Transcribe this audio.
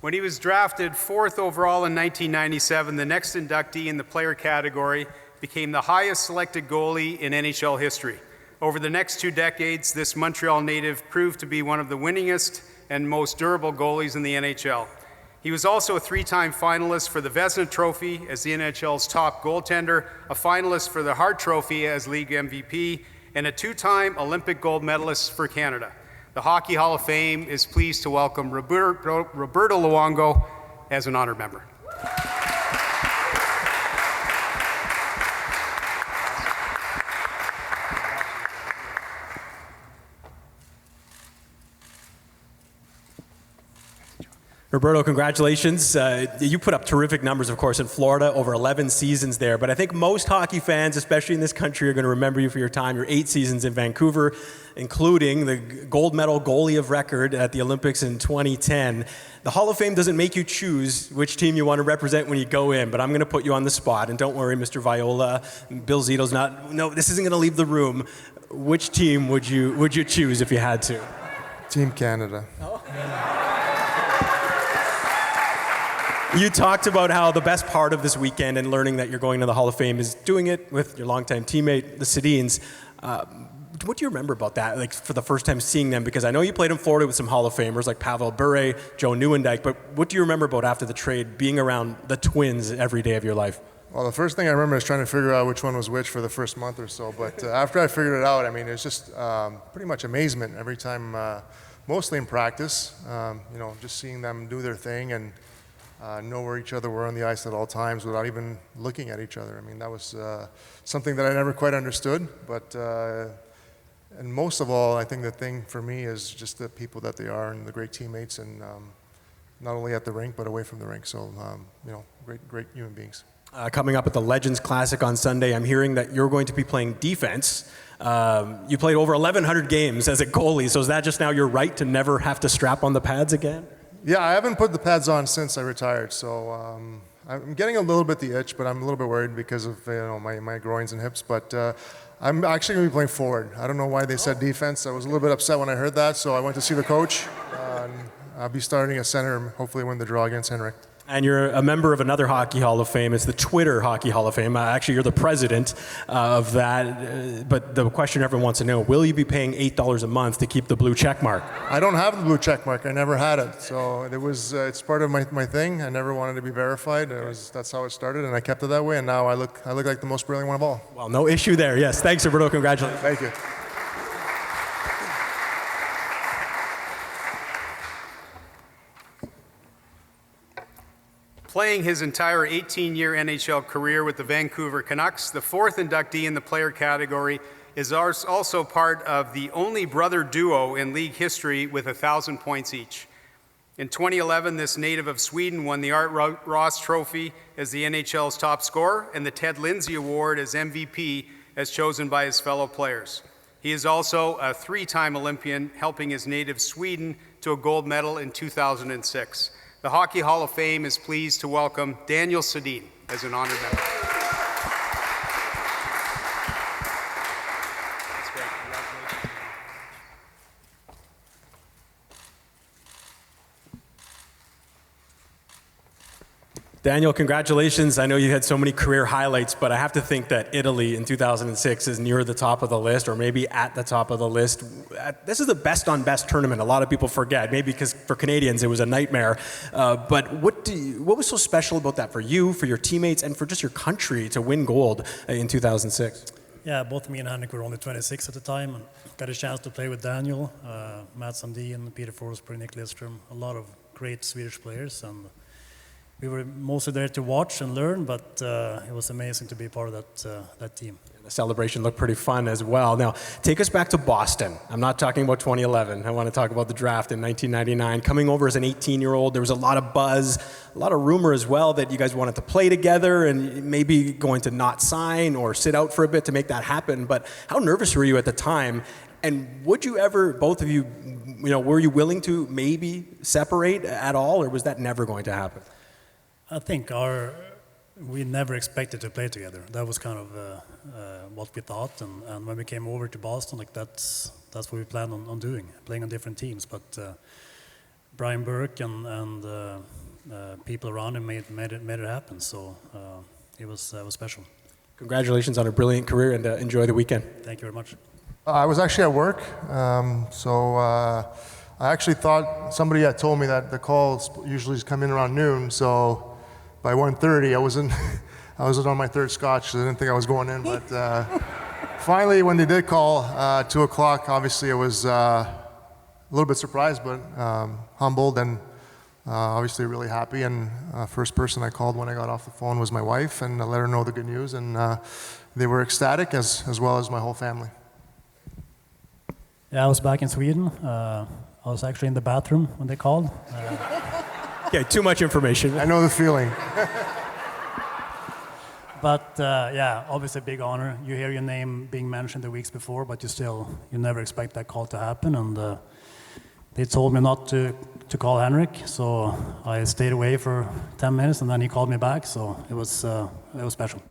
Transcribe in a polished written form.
When he was drafted 4th overall in 1997, the next inductee in the player category became the highest selected goalie in NHL history. Over the next 2 decades, this Montreal native proved to be one of the winningest and most durable goalies in the NHL. He was also a 3-time finalist for the Vezina Trophy as the NHL's top goaltender, a finalist for the Hart Trophy as league MVP, and a 2-time Olympic gold medalist for Canada. The Hockey Hall of Fame is pleased to welcome Roberto Luongo as an honored member. Roberto, congratulations. You put up terrific numbers, of course, in Florida, over 11 seasons there. But I think most hockey fans, especially in this country, are going to remember you for your time, your 8 seasons in Vancouver, including the gold medal goalie of record at the Olympics in 2010. The Hall of Fame doesn't make you choose which team you want to represent when you go in, but I'm going to put you on the spot. And don't worry, Mr. Viola, Bill Zito's not, no, this isn't going to leave the room. Which team would you choose if you had to? Team Canada. Oh. You talked about how the best part of this weekend and learning that you're going to the Hall of Fame is doing it with your longtime teammate, the Sedins. What do you remember about that, like for the first time seeing them? Because I know you played in Florida with some Hall of Famers like Pavel Bure, Joe Nieuwendyk, but what do you remember about after the trade, being around the Twins every day of your life? Well, the first thing I remember is trying to figure out which one was which for the first month or so. But after I figured it out, I mean, it was just pretty much amazement every time, mostly in practice, just seeing them do their thing and know where each other were on the ice at all times without even looking at each other. I mean, that was something that I never quite understood. But and most of all, I think the thing for me is just the people that they are and the great teammates, and not only at the rink but away from the rink. So great human beings. Coming up at the Legends Classic on Sunday, I'm hearing that you're going to be playing defense. You played over 1,100 games as a goalie, so is that just now your right to never have to strap on the pads again? Yeah, I haven't put the pads on since I retired, so I'm getting a little bit the itch, but I'm a little bit worried because of my groins and hips. But I'm actually going to be playing forward. I don't know why they said defense. I was a little bit upset when I heard that, so I went to see the coach. I'll be starting at center and hopefully win the draw against Henrik. And you're a member of another Hockey Hall of Fame. It's the Twitter Hockey Hall of Fame. Actually, you're the president of that. But the question everyone wants to know, will you be paying $8 a month to keep the blue check mark? I don't have the blue check mark. I never had it. So it's part of my thing. I never wanted to be verified. That's how it started, and I kept it that way. And now I look like the most brilliant one of all. Well, no issue there. Yes. Thanks, Roberto. Congratulations. Thank you. Playing his entire 18-year NHL career with the Vancouver Canucks, the 4th inductee in the player category is also part of the only brother duo in league history with 1,000 points each. In 2011, this native of Sweden won the Art Ross Trophy as the NHL's top scorer and the Ted Lindsay Award as MVP as chosen by his fellow players. He is also a 3-time Olympian, helping his native Sweden to a gold medal in 2006. The Hockey Hall of Fame is pleased to welcome Daniel Sedin as an honored member. That's great. Congratulations. Daniel, congratulations. I know you had so many career highlights, but I have to think that Italy in 2006 is near the top of the list, or maybe at the top of the list. This is the best on best tournament. A lot of people forget, maybe because for Canadians it was a nightmare. But what was so special about that for you, for your teammates, and for just your country to win gold in 2006? Yeah, both me and Henrik were only 26 at the time, and got a chance to play with Daniel, Matt Sundin, Peter Forsberg, Nick Lidström, a lot of great Swedish players, and we were mostly there to watch and learn, but it was amazing to be part of that team. The celebration looked pretty fun as well. Now, take us back to Boston. I'm not talking about 2011. I want to talk about the draft in 1999. Coming over as an 18-year-old, there was a lot of buzz, a lot of rumor as well that you guys wanted to play together and maybe going to not sign or sit out for a bit to make that happen. But how nervous were you at the time? And would you ever, both of you, were you willing to maybe separate at all, or was that never going to happen? I think we never expected to play together. That was kind of what we thought, and when we came over to Boston, that's what we planned on doing, playing on different teams. But Brian Burke and people around him made it happen. So it was special. Congratulations on a brilliant career, and enjoy the weekend. Thank you very much. I was actually at work, so I actually thought somebody had told me that the calls usually come in around noon. So by 1:30, I was on my third scotch, so I didn't think I was going in. But finally, when they did call 2 o'clock, obviously I was a little bit surprised, but humbled and obviously really happy. And first person I called when I got off the phone was my wife, and I let her know the good news. And they were ecstatic, as well as my whole family. Yeah, I was back in Sweden. I was actually in the bathroom when they called. Okay, too much information. I know the feeling. But yeah, obviously a big honor. You hear your name being mentioned the weeks before, but you never expect that call to happen. And they told me not to call Henrik, so I stayed away for 10 minutes, and then he called me back. So it was special.